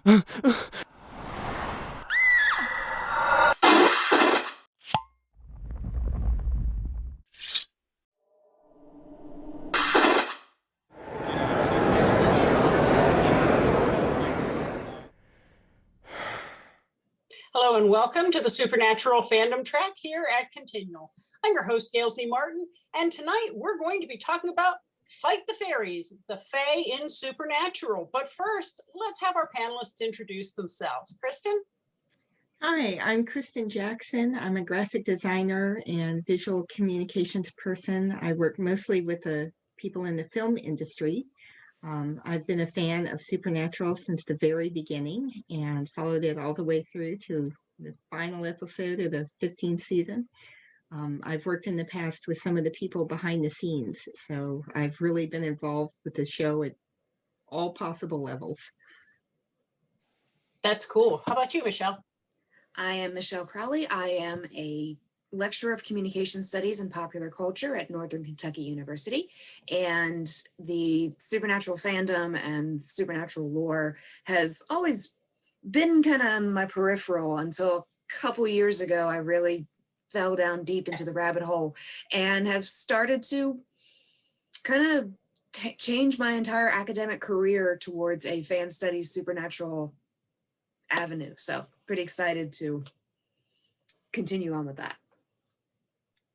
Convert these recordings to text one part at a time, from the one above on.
Hello and welcome to the Supernatural Fandom Track here at Continual. I'm your host, Gail C. Martin, and tonight we're going to be talking about Fight the Faeries, the Fae in Supernatural. But first, let's have our panelists introduce themselves. Kristin? Hi, I'm Kristin Jackson. I'm a graphic designer and visual communications person. I work mostly with the people in the film industry. I've been a fan of Supernatural since the very beginning and followed it all the way through to the final episode of the 15th season. I've worked in the past with some of the people behind the scenes, so I've really been involved with the show at all possible levels. That's cool. How about you, Michelle? I am Michelle Crowley. I am a lecturer of communication studies and popular culture at Northern Kentucky University. And the Supernatural fandom and Supernatural lore has always been kind of my peripheral until a couple years ago. I really fell down deep into the rabbit hole and have started to kind of change my entire academic career towards a fan studies Supernatural avenue. So pretty excited to continue on with that.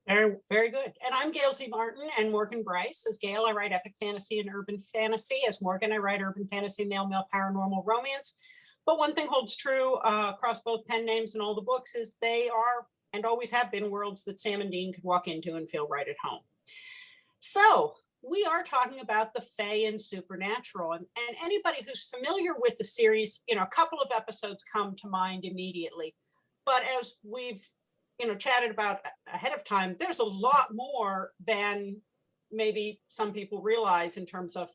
Very, very good. And I'm Gail C. Martin, and Morgan Bryce. As Gail, I write epic fantasy and urban fantasy. As Morgan, I write urban fantasy, male paranormal romance. But one thing holds true across both pen names and all the books is they are and always have been worlds that Sam and Dean could walk into and feel right at home. So we are talking about the Fae in Supernatural, and anybody who's familiar with the series, a couple of episodes come to mind immediately. But as we've chatted about ahead of time, there's a lot more than maybe some people realize in terms of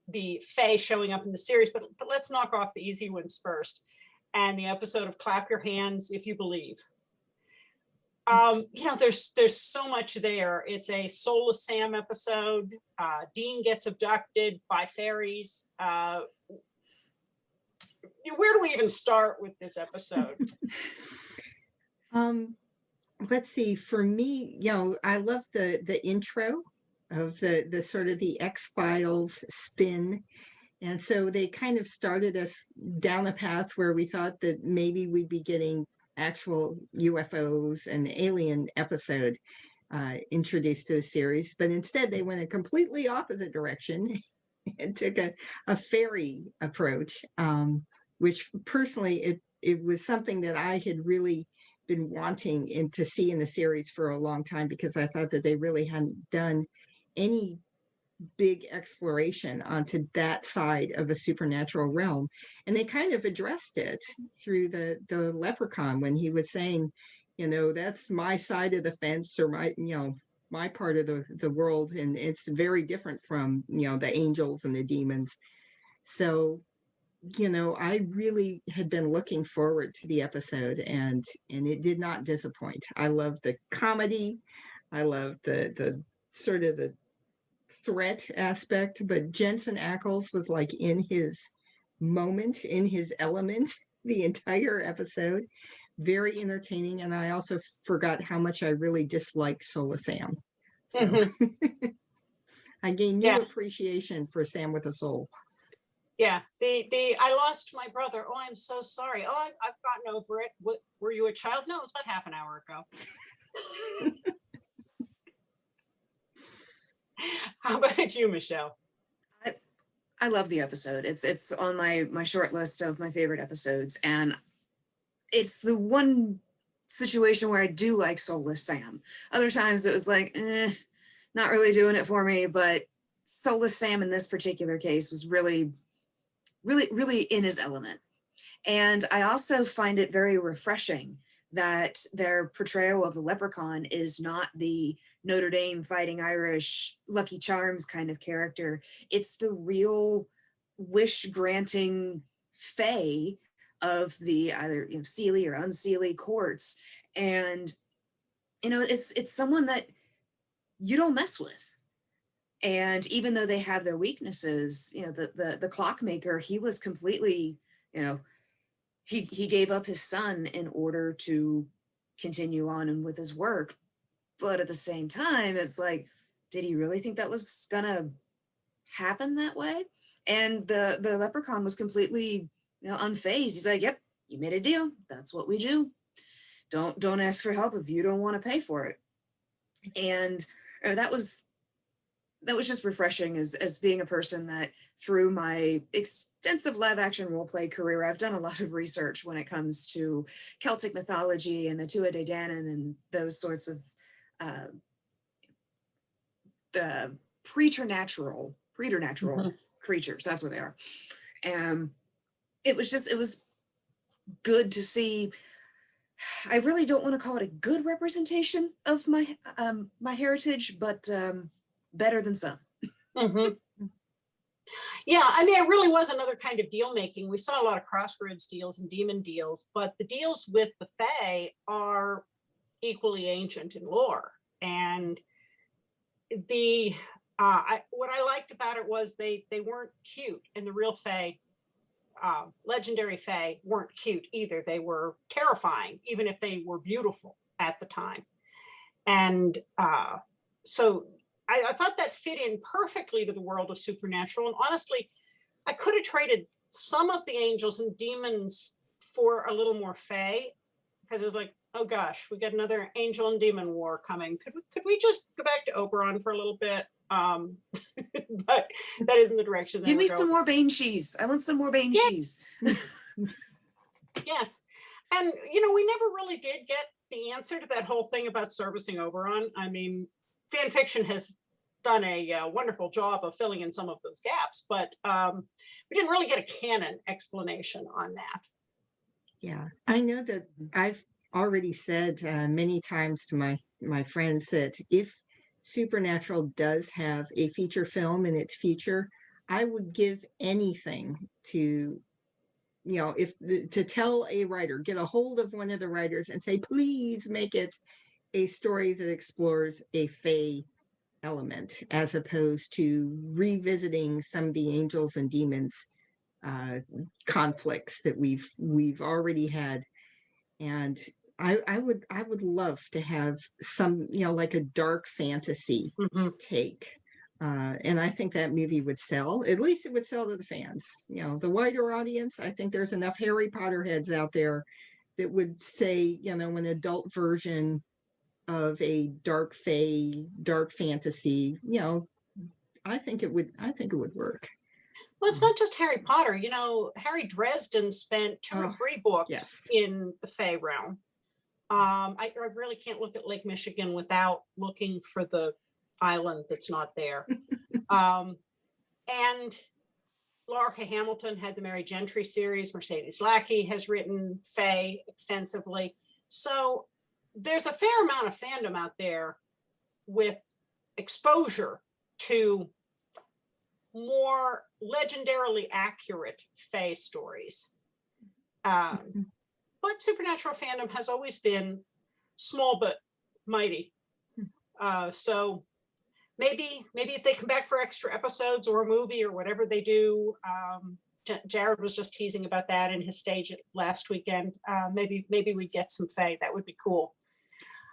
the Fae showing up in the series. But let's knock off the easy ones first. And the episode of Clap Your Hands If You Believe. There's so much there. It's a Soulless Sam episode. Dean gets abducted by fairies. Where do we even start with this episode? Let's see. For me, I love the intro of the sort of the X-Files spin. And so they kind of started us down a path where we thought that maybe we'd be getting actual UFOs and alien episode introduced to the series, but instead they went a completely opposite direction and took a fairy approach, which personally it was something that I had really been wanting to see in the series for a long time, because I thought that they really hadn't done any big exploration onto that side of a supernatural realm. And they kind of addressed it through the leprechaun when he was saying, that's my side of the fence, or my part of the world, and it's very different from the angels and the demons. So I really had been looking forward to the episode, and it did not disappoint. I love the comedy. I love the sort of the threat aspect, but Jensen Ackles was like in his moment, in his element, the entire episode. Very entertaining, and I also forgot how much I really dislike Soulless Sam. So I gained new appreciation for Sam with a soul. Yeah, I lost my brother. Oh, I'm so sorry. Oh, I've gotten over it. What, were you a child? No, it was about half an hour ago. How about you, Michelle? I love the episode. It's on my short list of my favorite episodes, and it's the one situation where I do like Soulless Sam. Other times it was like, not really doing it for me, but Soulless Sam in this particular case was really, really, really in his element. And I also find it very refreshing that their portrayal of the leprechaun is not the Notre Dame Fighting Irish Lucky Charms kind of character. It's the real wish-granting fae of the either Seelie or Unseelie courts. And it's someone that you don't mess with. And even though they have their weaknesses, the clockmaker, he was completely he gave up his son in order to continue on and with his work. But at the same time, it's like, did he really think that was gonna happen that way? And the leprechaun was completely, unfazed. He's like, yep, you made a deal. That's what we do. Don't ask for help if you don't want to pay for it. And that was just refreshing as being a person that through my extensive live action role play career, I've done a lot of research when it comes to Celtic mythology and the Tuatha De Danann and those sorts of the preternatural creatures. That's what they are. And it was good to see. I really don't want to call it a good representation of my my heritage, but better than some. Mm-hmm. Yeah, I mean, it really was another kind of deal making. We saw a lot of crossroads deals and demon deals, but the deals with the Fae are equally ancient in lore. And what I liked about it was they weren't cute, and the real Fae, legendary Fae, weren't cute either. They were terrifying, even if they were beautiful at the time. And so I thought that fit in perfectly to the world of supernatural. And honestly, I could have traded some of the angels and demons for a little more Fae, because it was like, oh gosh, we got another angel and demon war coming. Could we just go back to Oberon for a little bit? But that isn't the direction. Give me some more banshees. I want some more banshees. Yes. And, we never really did get the answer to that whole thing about servicing Oberon. I mean, fan fiction has done a wonderful job of filling in some of those gaps, but we didn't really get a canon explanation on that. Yeah, I know that I've already said many times to my friends that if Supernatural does have a feature film in its future, I would give anything to, to tell a writer, get a hold of one of the writers and say, please make it a story that explores a Fae element, as opposed to revisiting some of the angels and demons conflicts that we've already had. And I would love to have some, like a dark fantasy take. And I think that movie would sell. At least it would sell to the fans. The wider audience, I think there's enough Harry Potter heads out there that would say, an adult version of a dark fantasy, I think it would work. Well, it's not just Harry Potter. Harry Dresden spent 2 or 3 books in the Fae realm. I really can't look at Lake Michigan without looking for the island that's not there. And Laura K. Hamilton had the Mary Gentry series. Mercedes Lackey has written Fae extensively. So there's a fair amount of fandom out there with exposure to more legendarily accurate Fae stories. But supernatural fandom has always been small but mighty. So maybe if they come back for extra episodes or a movie or whatever they do, Jared was just teasing about that in his stage last weekend. Maybe we'd get some Fae. That would be cool.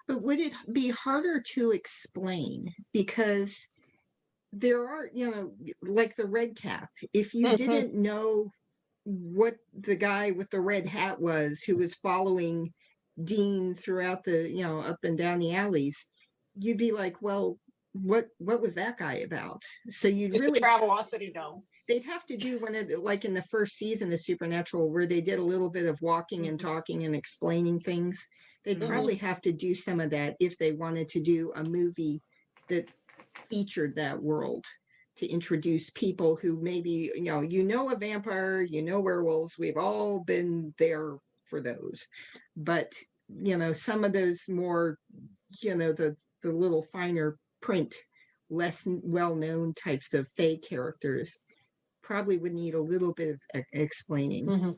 But would it be harder to explain? Because there are, like the red cap, if you didn't know what the guy with the red hat was who was following Dean throughout the, up and down the alleys, you'd be like, well, what was that guy about? So you'd really Travelocity, no. They'd have to do one of the, like in the first season of Supernatural, where they did a little bit of walking and talking and explaining things. They'd probably have to do some of that if they wanted to do a movie that featured that world, to introduce people who maybe, a vampire, werewolves, we've all been there for those. But, some of those more, the little finer print, less well-known types of Fae characters probably would need a little bit of explaining.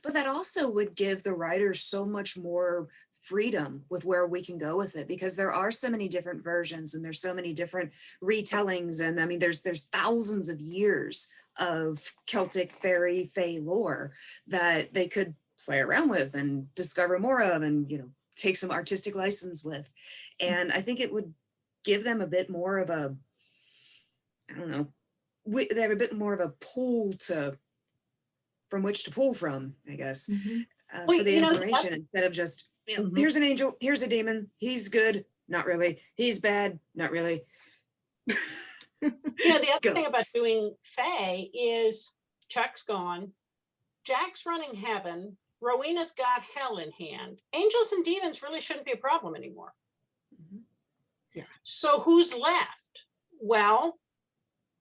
But that also would give the writers so much more freedom with where we can go with it, because there are so many different versions and there's so many different retellings. And I mean, there's thousands of years of Celtic fairy fae lore that they could play around with and discover more of, and, you know, take some artistic license with. And I think it would give them a bit more of a, I don't know, they have a bit more of a pool from which to pull from, I guess, Well, for the you know, information, instead of just, you know, here's an angel, here's a demon, he's good, not really, he's bad, not really. You know, the other thing about doing Fae is Chuck's gone, Jack's running heaven, Rowena's got hell in hand. Angels and demons really shouldn't be a problem anymore. Yeah. So who's left? Well,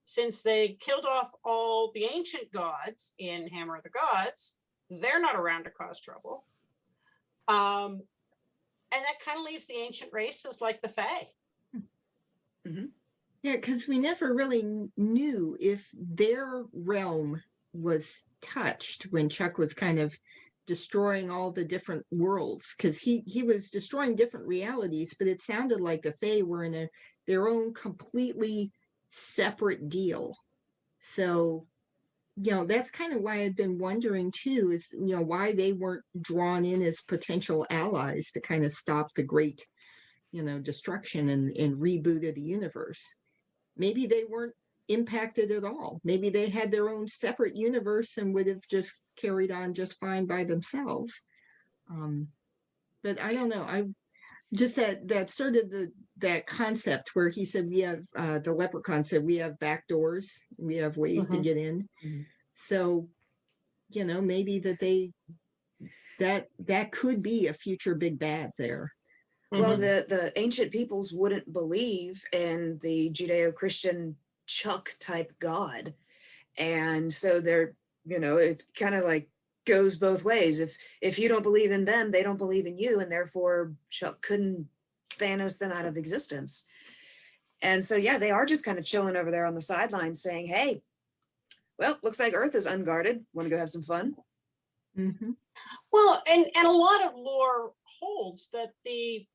since they killed off all the ancient gods in Hammer of the Gods, they're not around to cause trouble. And that kind of leaves the ancient races like the Fae. Yeah, because we never really knew if their realm was touched when Chuck was kind of destroying all the different worlds, because he was destroying different realities, but it sounded like the Fae were in their own completely separate deal. So, you know, that's kind of why I've been wondering too, is, you know, why they weren't drawn in as potential allies to kind of stop the great, you know, destruction and reboot of the universe. Maybe they weren't impacted at all. Maybe they had their own separate universe and would have just carried on just fine by themselves. But I don't know. I just that sort of that concept where he said we have the leprechaun said we have back doors, we have ways to get in. So, you know, maybe that could be a future big bad there. Well, the ancient peoples wouldn't believe in the Judeo-Christian Chuck type God. And so they're, you know, it kind of like goes both ways. If you don't believe in them, they don't believe in you. And therefore Chuck couldn't Thanos them out of existence. And so, yeah, they are just kind of chilling over there on the sidelines saying, hey, well, looks like Earth is unguarded. Want to go have some fun? Well, and a lot of lore holds that the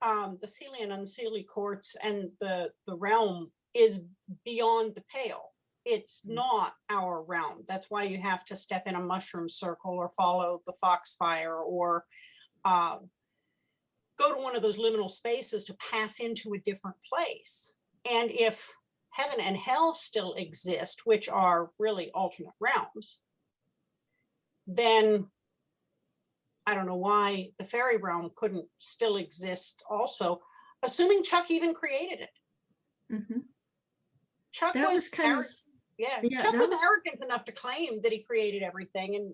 Seelie and Unseelie courts and the realm is beyond the pale. It's not our realm. That's why you have to step in a mushroom circle or follow the foxfire or go to one of those liminal spaces to pass into a different place. And if heaven and hell still exist, which are really alternate realms, then I don't know why the fairy realm couldn't still exist also, assuming Chuck even created it. Chuck That was kind of, Chuck was arrogant enough to claim that he created everything, and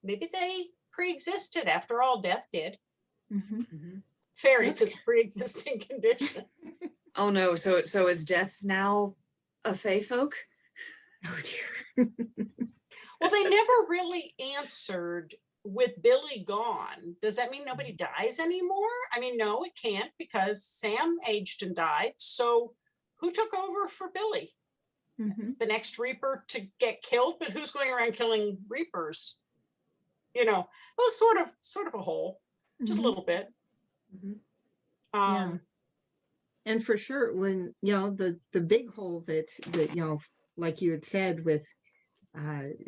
maybe they pre-existed. After all, death did. Fairies is a pre-existing condition. Oh no, so is death now a fae folk? Oh dear. Well, they never really answered with Billy gone. Does that mean nobody dies anymore? I mean, no, it can't, because Sam aged and died. So who took over for Billy? The next Reaper to get killed, but who's going around killing Reapers? You know, it was sort of a hole, just a little bit. Yeah. And for sure, when, you know, the big hole that, you know, like you had said with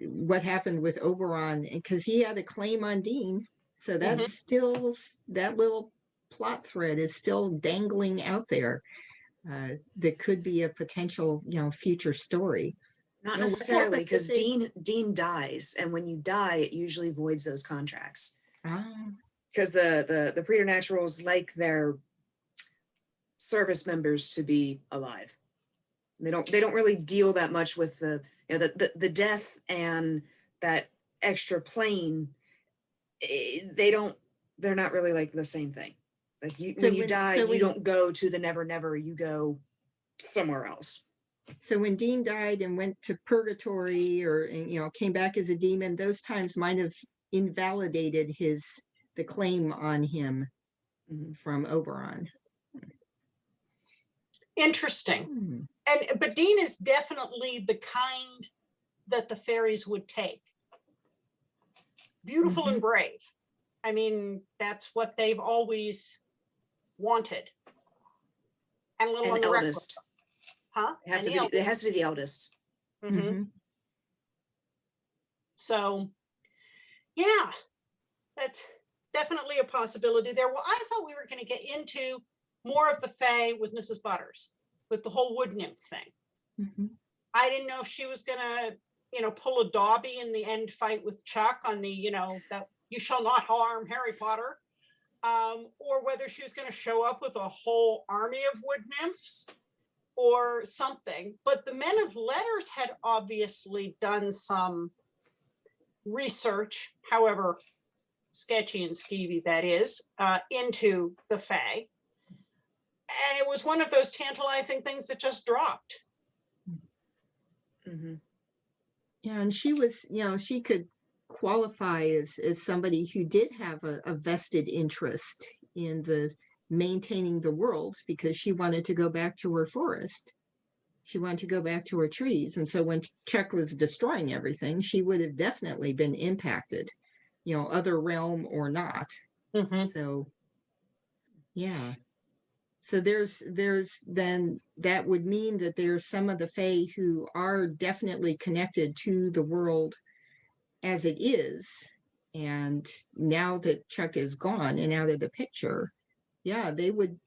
what happened with Oberon, because he had a claim on Dean. So that's still, that little plot thread is still dangling out there. That could be a potential, you know, future story. Not necessarily, because Dean dies, and when you die, it usually voids those contracts. Because the preternaturals like their service members to be alive. They don't really deal that much with the, you know, the death and that extra plane. They're not really like the same thing. Like when you die, you don't go to the never never, you go somewhere else. So when Dean died and went to purgatory or, you know, came back as a demon, those times might have invalidated the claim on him from Oberon. Interesting. But Dean is definitely the kind that the fairies would take. Beautiful and brave. I mean, that's what they've always wanted. And little on And the record. eldest. Huh? It has to be the eldest. So, yeah, that's definitely a possibility there. Well, I thought we were going to get into more of the Fae with Mrs. Butters, with the whole wood nymph thing. I didn't know if she was going to, pull a Dobby in the end fight with Chuck on the, that you shall not harm Harry Potter, or whether she was going to show up with a whole army of wood nymphs or something. But the Men of Letters had obviously done some research, however sketchy and skeevy that is, into the Fae. And it was one of those tantalizing things that just dropped. Yeah, and she was, she could qualify as somebody who did have a vested interest in the maintaining the world, because she wanted to go back to her forest. She wanted to go back to her trees. And so when Chuck was destroying everything, she would have definitely been impacted, other realm or not. So, yeah. So there's then that would mean that there's some of the Fae who are definitely connected to the world as it is. And now that Chuck is gone and out of the picture, yeah, they would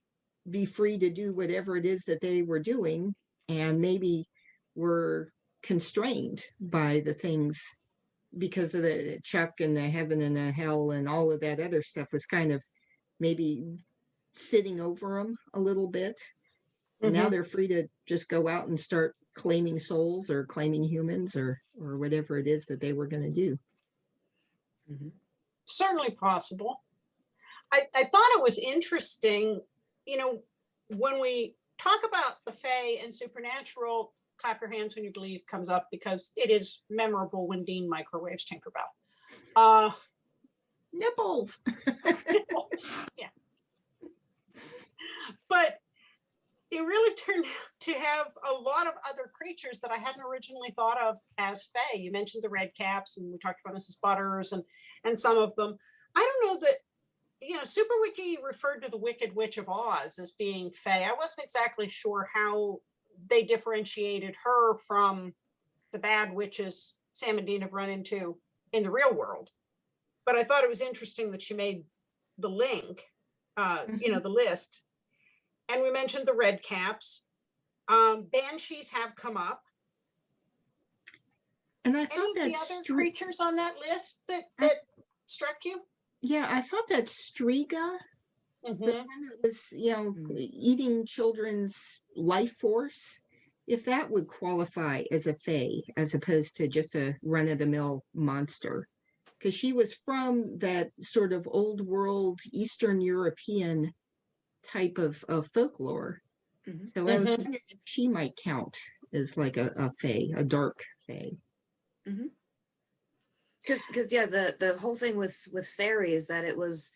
be free to do whatever it is that they were doing, and maybe were constrained by the things because of the Chuck and the heaven and the hell and all of that other stuff was kind of maybe sitting over them a little bit. And now they're free to just go out and start claiming souls or claiming humans or whatever it is that they were going to do. Certainly possible. I thought it was interesting, when we talk about the Fae and supernatural, clap your hands when you believe comes up, because it is memorable when Dean microwaves Tinkerbell. Nipples. Yeah. But it really turned out to have a lot of other creatures that I hadn't originally thought of as Fae. You mentioned the red caps, and we talked about Mrs. Butters and some of them. I don't know that, Super Wiki referred to the Wicked Witch of Oz as being Fae. I wasn't exactly sure how they differentiated her from the bad witches Sam and Dean have run into in the real world. But I thought it was interesting that she made the link, the list. And we mentioned the red caps. Banshees have come up. And I thought Any of the other creatures on that list that struck you? Yeah, I thought that Striga, the one that was, eating children's life force, if that would qualify as a Fae, as opposed to just a run-of-the-mill monster. Because she was from that sort of old world Eastern European type of folklore. So I was wondering if she might count as like a Fae, a dark Fae. Because yeah, the whole thing with fairy is that it was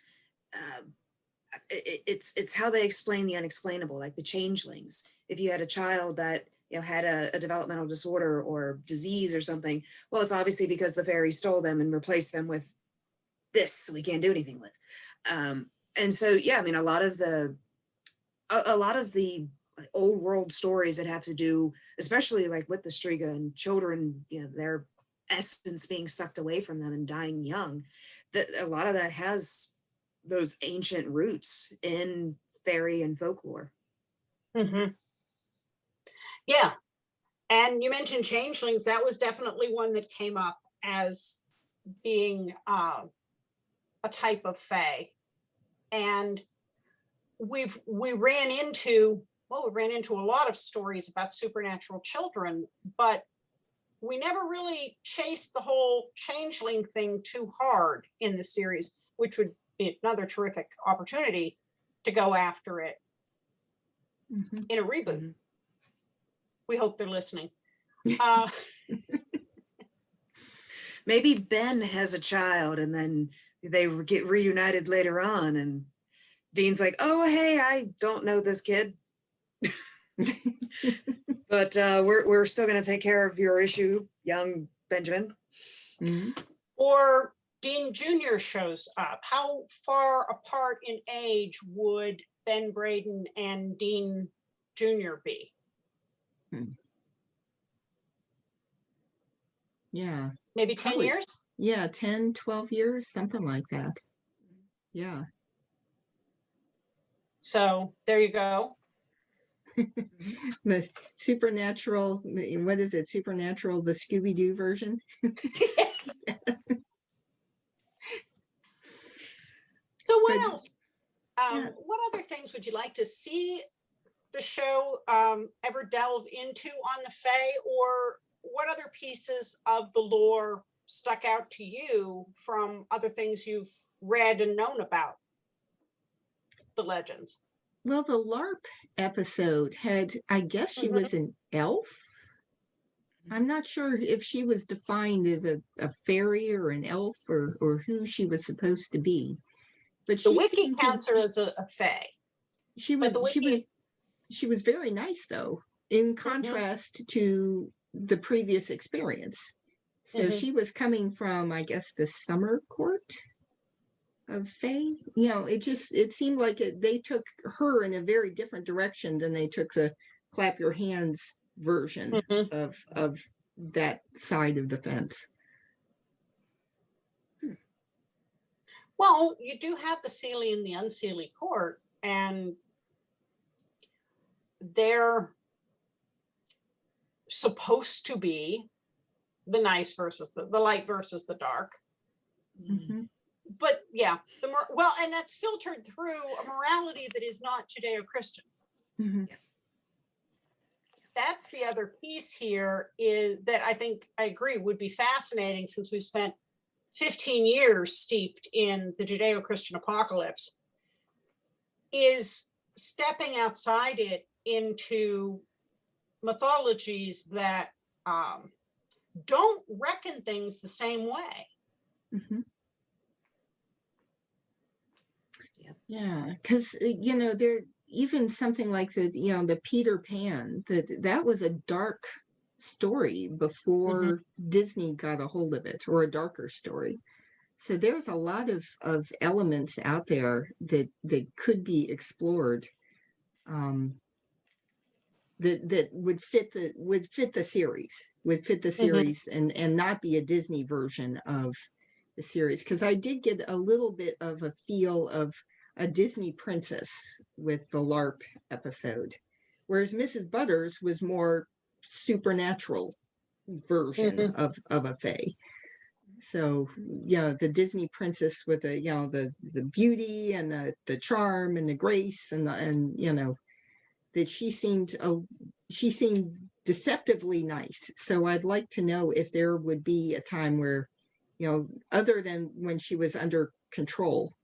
it's how they explain the unexplainable, like the changelings. If you had a child that had a developmental disorder or disease or something, well, it's obviously because the fairy stole them and replaced them with this we can't do anything with. And so yeah, I mean, a lot of the old world stories that have to do, especially like with the Striga and children, their essence being sucked away from them and dying young, that a lot of that has those ancient roots in fairy and folklore. Yeah. And you mentioned changelings. That was definitely one that came up as being a type of Fae. And we ran into a lot of stories about supernatural children, but we never really chased the whole changeling thing too hard in the series, which would be another terrific opportunity to go after it in a reboot. We hope they're listening. Maybe Ben has a child and then they get reunited later on and Dean's like, oh, hey, I don't know this kid. But we're still going to take care of your issue, young Benjamin. Or Dean Jr. shows up. How far apart in age would Ben Braden and Dean Jr. be? Yeah. Maybe 10 Probably. years? Yeah, 10, 12 years, something like that. Yeah. So there you go. The supernatural, what is it? Supernatural, the Scooby-Doo version. Yes. So what But, else? yeah. What other things would you like to see the show ever delve into on the Fae, or what other pieces of the lore stuck out to you from other things you've read and known about the legends? Well, the LARP episode had, I guess she was an elf. I'm not sure if she was defined as a fairy or an elf or who she was supposed to be. But The she wiki seemed to, counts her as a Fae. she But was the wiki, she was very nice though, in contrast to the previous experience. So she was coming from, I guess, the summer court of Fae. You know, it seemed like they took her in a very different direction than they took the clap your hands version of that side of the fence. well, you do have the Seelie and the Unseelie court, and they're supposed to be the nice versus the light versus the dark. But yeah, well, and that's filtered through a morality that is not Judeo-Christian. That's the other piece here, is that I think I agree would be fascinating, since we've spent 15 years steeped in the Judeo-Christian apocalypse, is stepping outside it into mythologies that don't reckon things the same way. Yeah, because you know, there even something like the Peter Pan, that was a dark story before Disney got a hold of it, or a darker story. So there's a lot of elements out there that could be explored, that would fit the series, and not be a Disney version of the series. Because I did get a little bit of a feel of a Disney princess with the LARP episode, whereas Mrs. Butters was more supernatural version of a Fae. So yeah, the Disney princess with the beauty and the charm and the grace and you know, that she seemed deceptively nice. So I'd like to know if there would be a time where, you know, other than when she was under control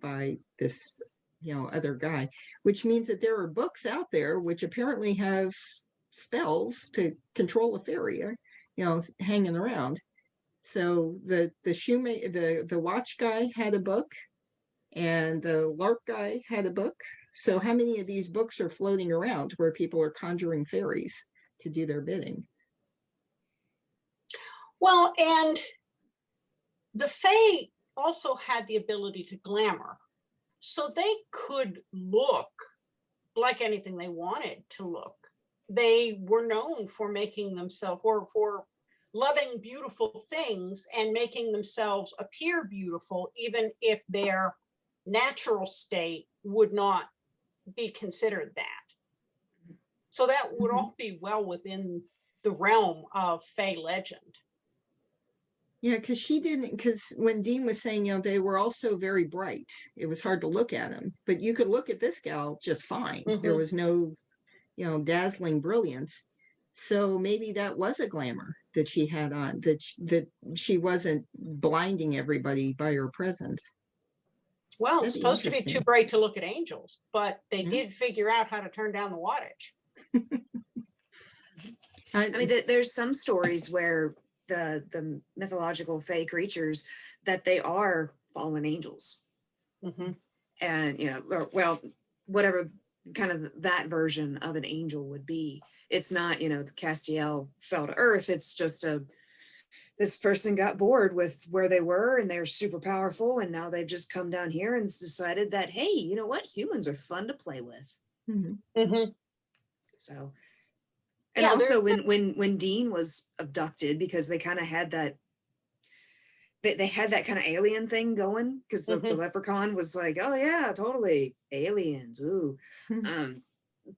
by this, you know, other guy, which means that there are books out there which apparently have spells to control a fairy, you know, hanging around. So the watch guy had a book, and the LARP guy had a book. So how many of these books are floating around where people are conjuring fairies to do their bidding? Well, and the Fae also had the ability to glamour. So they could look like anything they wanted to look. They were known for making themselves, or for loving beautiful things and making themselves appear beautiful, even if their natural state would not be considered that. So that would all be well within the realm of Fae legend. Yeah, because when Dean was saying, you know, they were also very bright, it was hard to look at them, but you could look at this gal just fine. There was no, you know, dazzling brilliance. So maybe that was a glamour that she had on, that she wasn't blinding everybody by her presence. Well, That'd it's be supposed to be too bright to look at angels, but they did figure out how to turn down the wattage. I mean, there's some stories where the mythological Fae creatures, that they are fallen angels. And, you know, well, whatever kind of that version of an angel would be. It's not, you know, the Castiel fell to earth. It's just a this person got bored with where they were and they're super powerful, and now they've just come down here and decided that, hey, you know what, humans are fun to play with. So, and Yeah, also when Dean was abducted, because they kind of had that, they had that kind of alien thing going, because the leprechaun was like, oh yeah, totally aliens, ooh.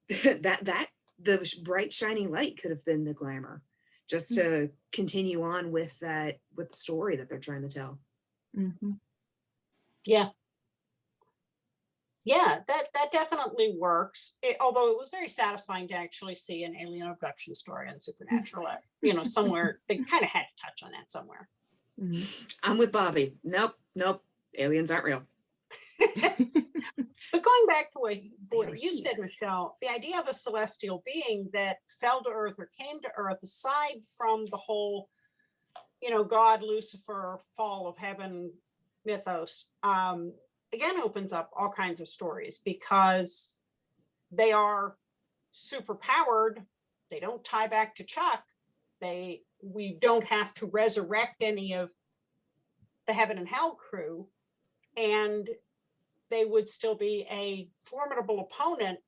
that the bright shiny light could have been the glamour, just to continue on with that, with the story that they're trying to tell. Yeah. Yeah, that definitely works. Although it was very satisfying to actually see an alien abduction story on Supernatural. You know, somewhere they kind of had to touch on that somewhere. I'm with Bobby. Nope, aliens aren't real. But going back to what you said, Michelle, the idea of a celestial being that fell to Earth or came to Earth, aside from the whole, you know, God, Lucifer, fall of heaven mythos, again, opens up all kinds of stories, because they are super powered. They don't tie back to Chuck. We don't have to resurrect any of the heaven and hell crew, and they would still be a formidable opponent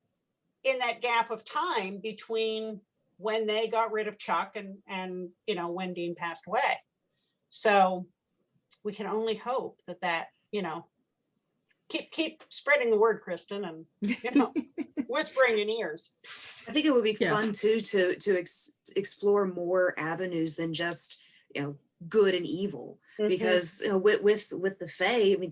in that gap of time between when they got rid of Chuck and you know, when Dean passed away. So we can only hope that you know, keep spreading the word, Kristin, and you know, whispering in ears. I think it would be fun too to explore more avenues than just, you know, good and evil, because you know, with the Fae, I mean,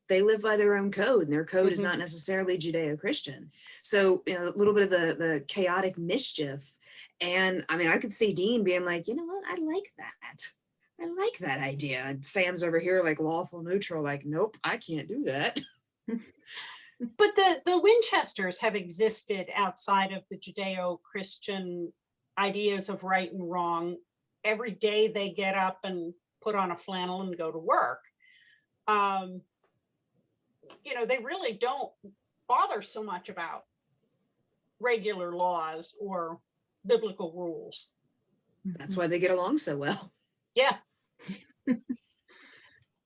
they live by their own code, and their code is not necessarily Judeo-Christian. So, you know, a little bit of the chaotic mischief. And I mean, I could see Dean being like, you know what, I like that. I like that idea. And Sam's over here like lawful neutral, like, nope, I can't do that. But the Winchesters have existed outside of the Judeo-Christian ideas of right and wrong. Every day they get up and put on a flannel and go to work. You know, they really don't bother so much about regular laws or biblical rules. That's why they get along so well. Yeah.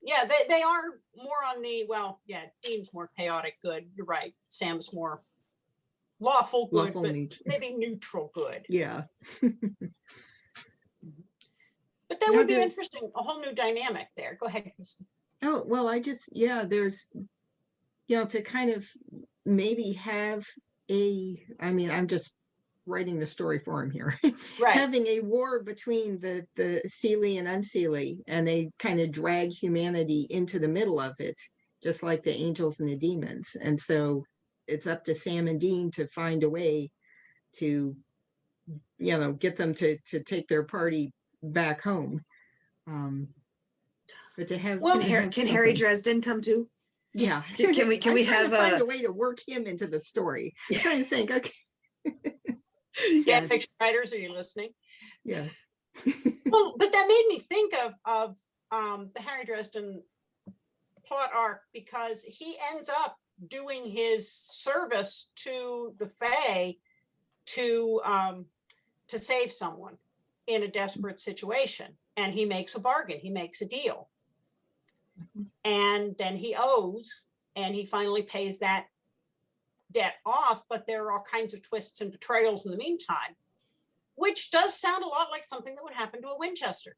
Yeah, they are more on the, well, yeah, Dean's more chaotic good. You're right. Sam's more lawful good, but maybe neutral good. Yeah. But that would be interesting, a whole new dynamic there. Go ahead, Kristin. Oh, well, there's, you know, to kind of maybe have I mean, I'm just writing the story for him here. Right. Having a war between the Seelie and Unseelie, and they kind of drag humanity into the middle of it, just like the angels and the demons. And so it's up to Sam and Dean to find a way to, you know, get them to take their party back home. But to have, can Harry Dresden come too? Yeah. Can we have find a way to work him into the story? I'm trying to think. Okay. Yeah, fiction writers, are you listening? Yeah. Well, but that made me think of the Harry Dresden plot arc, because he ends up doing his service to the Fae to save someone in a desperate situation, and he makes a bargain. He makes a deal, and then he owes, and he finally pays that debt off, but there are all kinds of twists and betrayals in the meantime, which does sound a lot like something that would happen to a Winchester.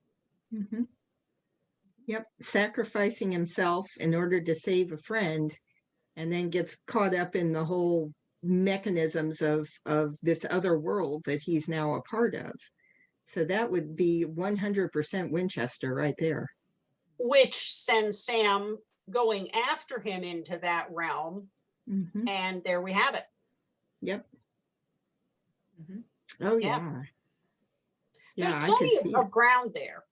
Yep, sacrificing himself in order to save a friend, and then gets caught up in the whole mechanisms of this other world that he's now a part of. So that would be 100% Winchester right there. Which sends Sam going after him into that realm. And there we have it. Yep. Oh yeah. There's plenty of ground there.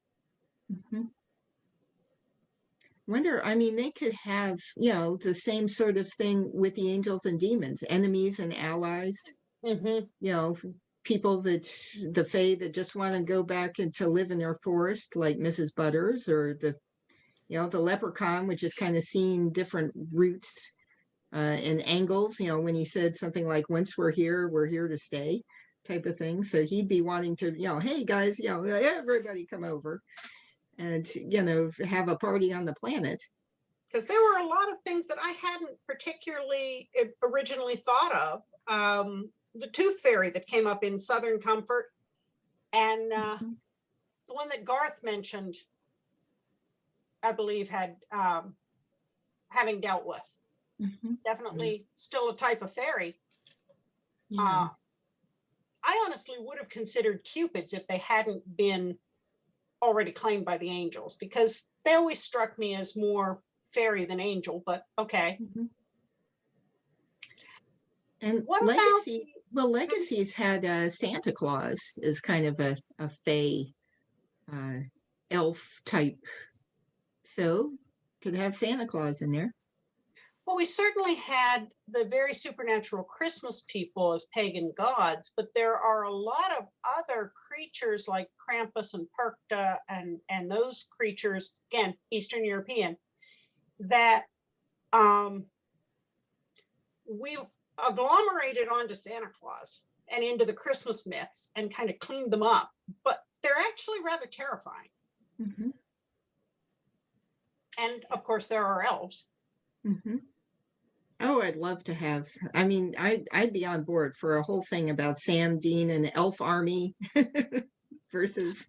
Wonder, I mean, they could have, you know, the same sort of thing with the angels and demons, enemies and allies. You know, people that the Fae that just want to go back and to live in their forest, like Mrs. Butters, or the, you know, the leprechaun, which is kind of seeing different routes and angles, you know, when he said something like, once we're here to stay. type of thing. So he'd be wanting to, hey guys, everybody come over and, have a party on the planet. Because there were a lot of things that I hadn't particularly originally thought of. The tooth fairy that came up in Southern Comfort, and the one that Garth mentioned, I believe, had having dealt with. Definitely still a type of fairy. Yeah. I honestly would have considered Cupids if they hadn't been already claimed by the angels, because they always struck me as more fairy than angel, but okay. And What Legacy, Legacy's had Santa Claus is kind of a fae elf type. So could have Santa Claus in there. Well, we certainly had the very supernatural Christmas people as pagan gods, but there are a lot of other creatures like Krampus and Perkta and those creatures, again, Eastern European, that we agglomerated onto Santa Claus and into the Christmas myths and kind of cleaned them up, but they're actually rather terrifying. And of course, there are elves. Oh, I'd love to have. I mean, I'd be on board for a whole thing about Sam Dean and Elf Army versus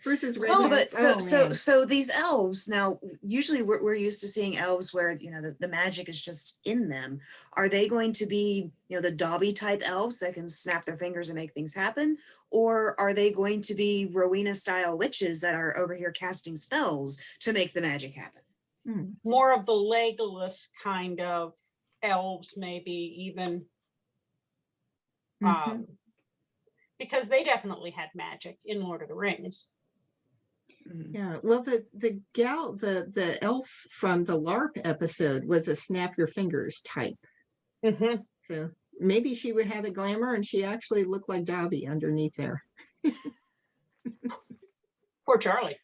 Well, but redheads. so these elves now, usually we're used to seeing elves where the magic is just in them. Are they going to be the Dobby type elves that can snap their fingers and make things happen, or are they going to be Rowena style witches that are over here casting spells to make the magic happen? More of the Legolas kind of elves, maybe even, because they definitely had magic in Lord of the Rings. Yeah, well, the gal, the elf from the LARP episode was a snap your fingers type. So maybe she would have the glamour, and she actually looked like Dobby underneath there. Poor Charlie.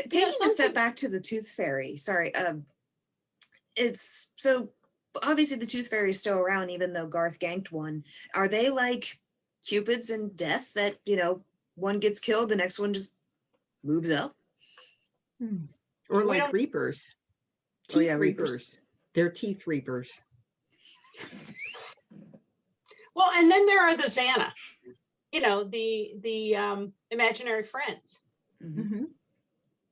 Taking a step back to the Tooth Fairy, sorry, it's so obviously the Tooth Fairy is still around, even though Garth ganked one. Are they like Cupids in death that, one gets killed, the next one just moves up? Or like Reapers. Teeth Reapers. They're Teeth Reapers. Well, and then there are the Xana, the imaginary friends.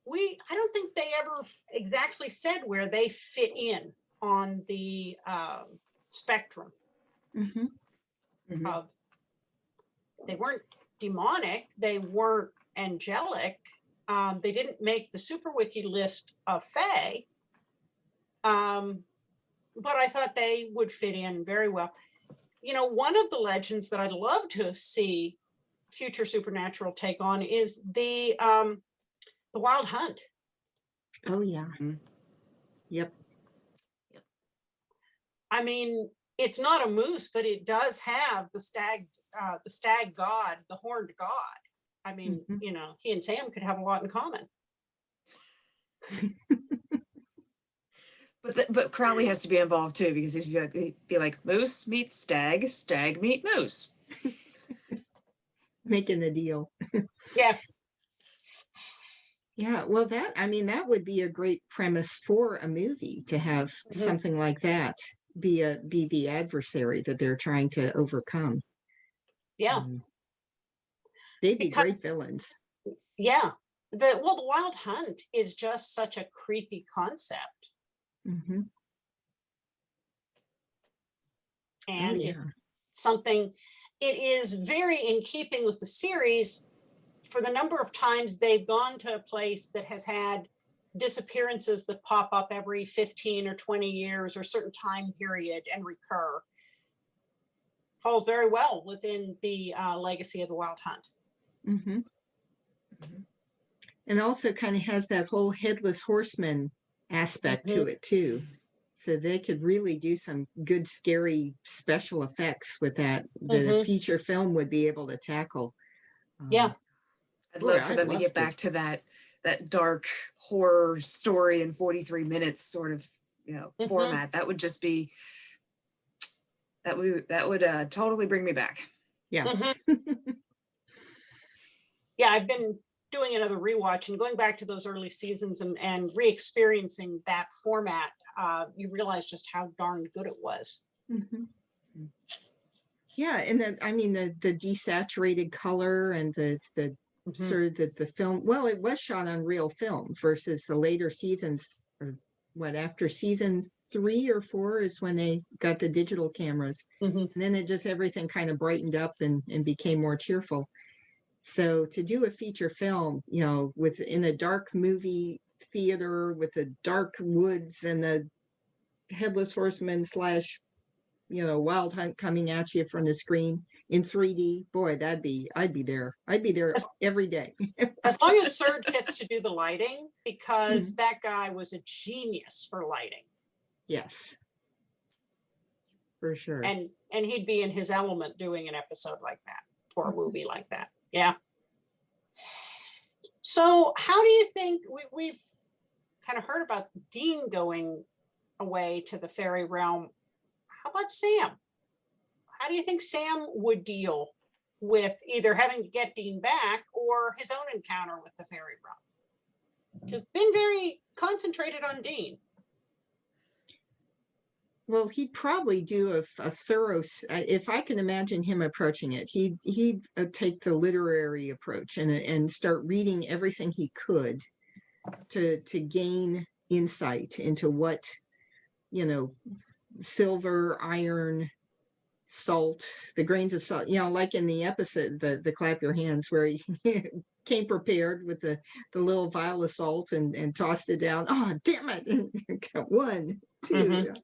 I don't think they ever exactly said where they fit in on the spectrum. They weren't demonic, they weren't angelic, they didn't make the super wiki list of fae, but I thought they would fit in very well. One of the legends that I'd love to see future supernatural take on is the Wild Hunt. Oh yeah. Yep. I mean, it's not a moose, but it does have the stag god, the horned god. I mean, he and Sam could have a lot in common. But Crowley has to be involved too, because he'd be like, moose meets stag, stag meet moose. Making the deal. Yeah. Yeah, well, that would be a great premise for a movie, to have something like that be the adversary that they're trying to overcome. Yeah. They'd be great villains. Yeah. The Wild Hunt is just such a creepy concept. And it's something, it is very in keeping with the series for the number of times they've gone to a place that has had disappearances that pop up every 15 or 20 years or certain time period and recur. Falls very well within the legacy of the Wild Hunt. And also kind of has that whole headless horseman aspect to it too. So they could really do some good, scary special effects with that. The feature film would be able to tackle. I'd love for them to get back to that dark horror story in 43 minutes sort of, format. That would That would totally bring me back. Yeah. Yeah, I've been doing another rewatch and going back to those early seasons and re-experiencing that format. You realize just how darn good it was. Mhm. Yeah, and then I mean the desaturated color and the sort of the film. Well, it was shot on real film versus the later seasons. Or what, after season 3 or 4 is when they got the digital cameras, and then it just everything kind of brightened up and became more cheerful. So to do a feature film, you know, within a dark movie theater with the dark woods and the headless horseman slash, you know, wild hunt coming at you from the screen in 3D, boy, I'd be there every day. As long as Serge gets to do the lighting, because that guy was a genius for lighting. Yes, for sure. And he'd be in his element doing an episode like that or a movie like that. Yeah. So how do you think we've kind of heard about Dean going away to the fairy realm? How about Sam? How do you think Sam would deal with either having to get Dean back or his own encounter with the fairy realm? He's been very concentrated on Dean. Well, he'd probably do a thorough, if I can imagine him approaching it, he'd take the literary approach and start reading everything he could to gain insight into what, you know, silver, iron, salt, the grains of salt, you know, like in the episode, the clap your hands, where he came prepared with the little vial of salt and tossed it down. Oh, damn it. 1, 2.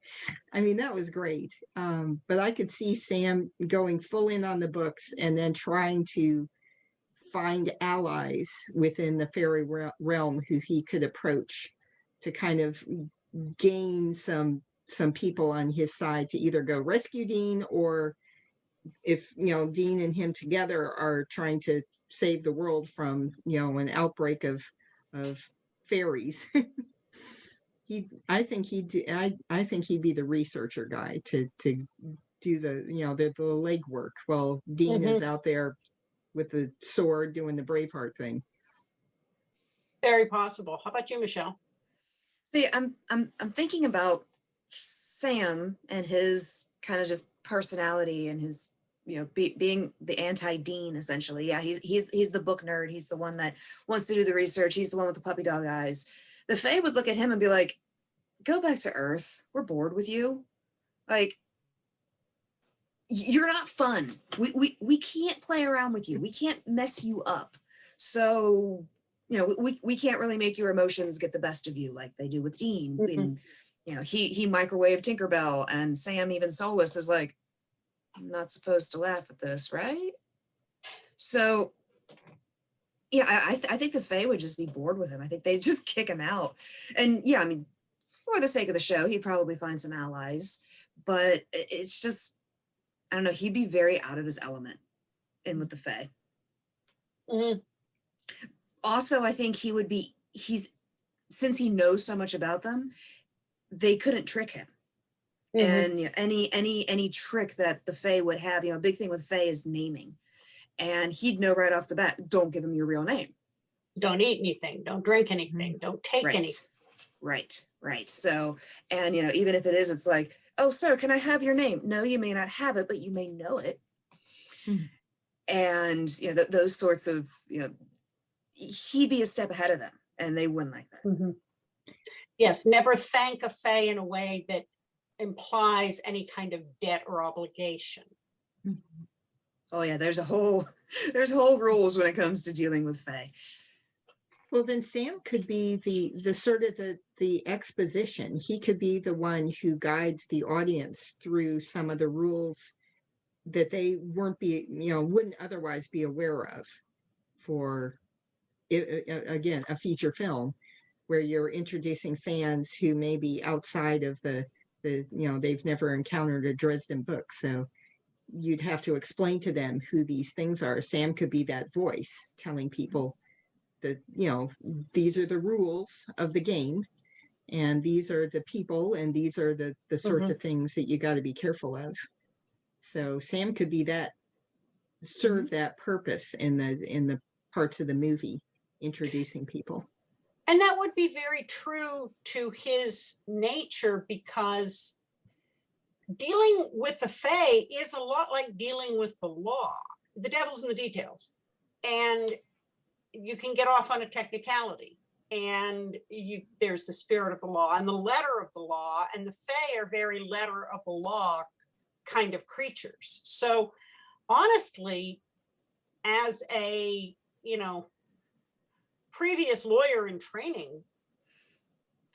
I mean, that was great. But I could see Sam going full in on the books and then trying to find allies within the fairy realm who he could approach to kind of gain some people on his side to either go rescue Dean, or if, you know, Dean and him together are trying to save the world from, you know, an outbreak of fairies. I think he'd be the researcher guy to do the, you know, the legwork while Dean is out there with the sword doing the Braveheart thing. Very possible. How about you, Michelle? See, I'm thinking about Sam and his kind of just personality and his, you know, being the anti-Dean essentially. Yeah, he's the book nerd. He's the one that wants to do the research. He's the one with the puppy dog eyes. The Fae would look at him and be like, "Go back to Earth. We're bored with you. Like, you're not fun. We can't play around with you. We can't mess you up. So, you know, we can't really make your emotions get the best of you like they do with Dean." And, you know, he microwaved Tinkerbell, and Sam, even Solus, is like, "I'm not supposed to laugh at this, right?" So, yeah, I think the Fae would just be bored with him. I think they'd just kick him out. And yeah, I mean, for the sake of the show, he'd probably find some allies, but it's just, I don't know, he'd be very out of his element in with the Fae. Also, I think since he knows so much about them, they couldn't trick him. And, you know, any trick that the Fae would have, you know, a big thing with Fae is naming. And he'd know right off the bat, don't give him your real name. Don't eat anything. Don't drink anything. Don't take anything. Right. So, and, you know, even if it is, it's like, "Oh, sir, can I have your name?" "No, you may not have it, but you may know it." And, you know, those sorts of, you know, he'd be a step ahead of them, and they wouldn't like that. Yes, never thank a Fae in a way that implies any kind of debt or obligation. Oh yeah, there's whole rules when it comes to dealing with Fae. Well, then Sam could be the sort of the exposition. He could be the one who guides the audience through some of the rules that they wouldn't otherwise be aware of for, again, a feature film where you're introducing fans who may be outside of the you know, they've never encountered a Dresden book. So you'd have to explain to them who these things are. Sam could be that voice telling people that, you know, these are the rules of the game, and these are the people, and these are the sorts of things that you got to be careful of. So Sam could be that, serve that purpose in the parts of the movie, introducing people. And that would be very true to his nature, because dealing with the Fae is a lot like dealing with the law. The devil's in the details. And you can get off on a technicality. And there's the spirit of the law and the letter of the law. And the Fae are very letter of the law kind of creatures. So honestly, as a, previous lawyer in training,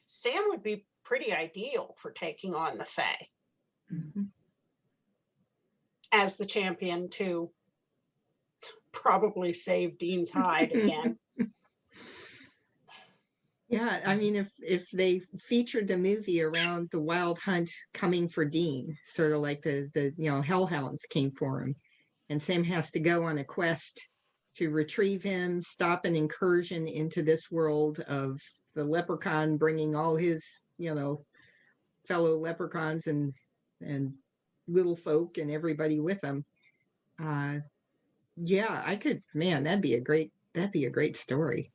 Sam would be pretty ideal for taking on the Fae as the champion to probably save Dean's hide again. Yeah, I mean, if they featured the movie around the wild hunt coming for Dean, sort of like the hellhounds came for him, and Sam has to go on a quest to retrieve him, stop an incursion into this world of the leprechaun bringing all his, fellow leprechauns and little folk and everybody with him. Yeah, I could, man, that'd be a great story.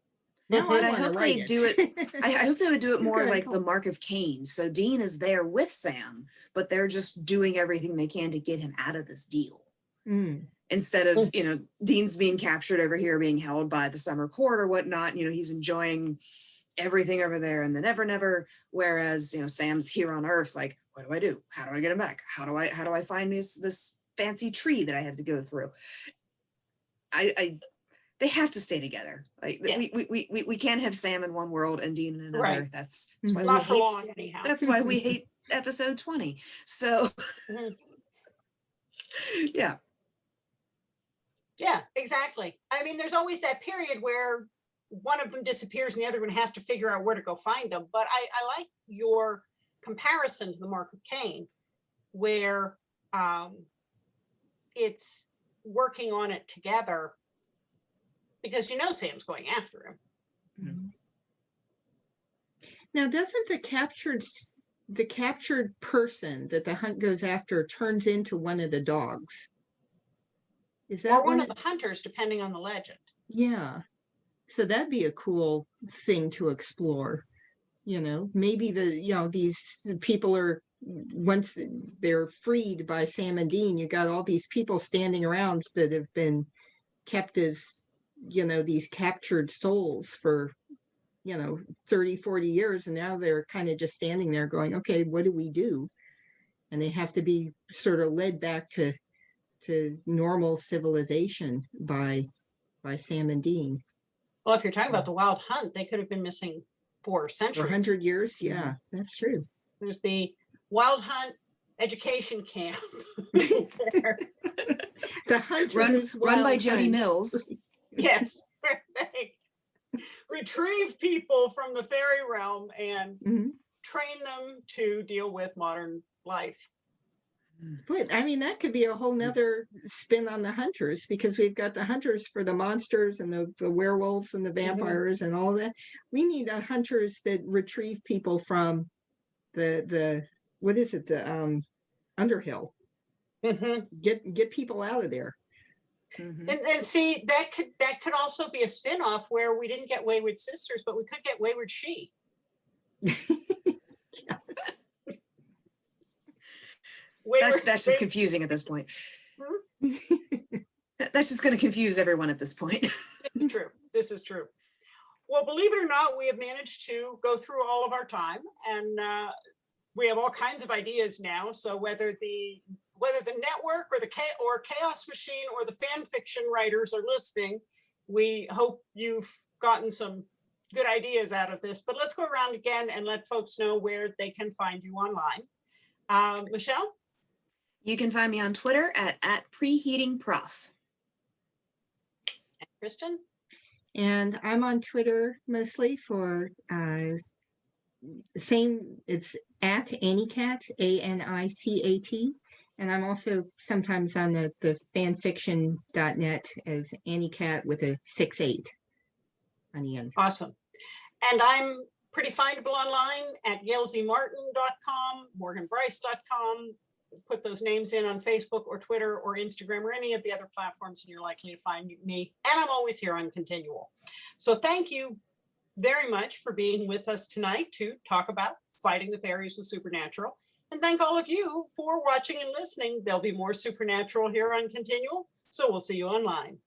Now But I I want to hope write they it. do it. I hope they would do it more Okay, like cool. the Mark of Cain. So Dean is there with Sam, but they're just doing everything they can to get him out of this deal. Instead of, Dean's being captured over here, being held by the summer court or whatnot. He's enjoying everything over there and the never. Whereas, Sam's here on Earth, like, what do I do? How do I get him back? How do I find this fancy tree that I have to go through? They have to stay together. Like, Yeah. we can't have Sam in one world and Dean in another. Right. That's why Not we for hate, long, anyhow. that's why we hate episode 20. So yeah. Yeah, exactly. I mean, there's always that period where one of them disappears and the other one has to figure out where to go find them. But I like your comparison to the Mark of Cain, where it's working on it together, because Sam's going after him. Now, doesn't the captured person that the hunt goes after turns into one of the dogs? Is that or one of the hunters, depending on the legend? Yeah. So that'd be a cool thing to explore. Maybe these people are, once they're freed by Sam and Dean, you got all these people standing around that have been kept as, these captured souls for, 30, 40 years. And now they're kind of just standing there going, okay, what do we do? And they have to be sort of led back to normal civilization by Sam and Dean. Well, if you're talking about the wild hunt, they could have been missing for centuries. 100 years. Yeah, that's true. There's the wild hunt education camp. The hunters run by Jody Mills. Yes, where they retrieve people from the fairy realm and train them to deal with modern life. But I mean, that could be a whole nother spin on the hunters, because we've got the hunters for the monsters and the werewolves and the vampires and all that. We need hunters that retrieve people from the what is it, the Underhill. Get people out of there. And see, that could also be a spin-off where we didn't get Wayward Sisters, but we could get Wayward She. That's just confusing at this point. That's just going to confuse everyone at this point. This is true. Well, believe it or not, we have managed to go through all of our time, and we have all kinds of ideas now. So whether the network or the Chaos Machine or the fan fiction writers are listening, we hope you've gotten some good ideas out of this. But let's go around again and let folks know where they can find you online. Michelle? You can find me on Twitter at preheatingprof. And Kristin? And I'm on Twitter mostly for it's at Anicat, ANICAT. And I'm also sometimes on the fanfiction.net as Anicat with a 6-8 on the end. Awesome. And I'm pretty findable online at gailzmartin.com, morganbryce.com, put those names in on Facebook or Twitter or Instagram or any of the other platforms, and you're likely to find me. And I'm always here on Continual. So thank you very much for being with us tonight to talk about fighting the fairies with supernatural. And thank all of you for watching and listening. There'll be more supernatural here on Continual. So we'll see you online.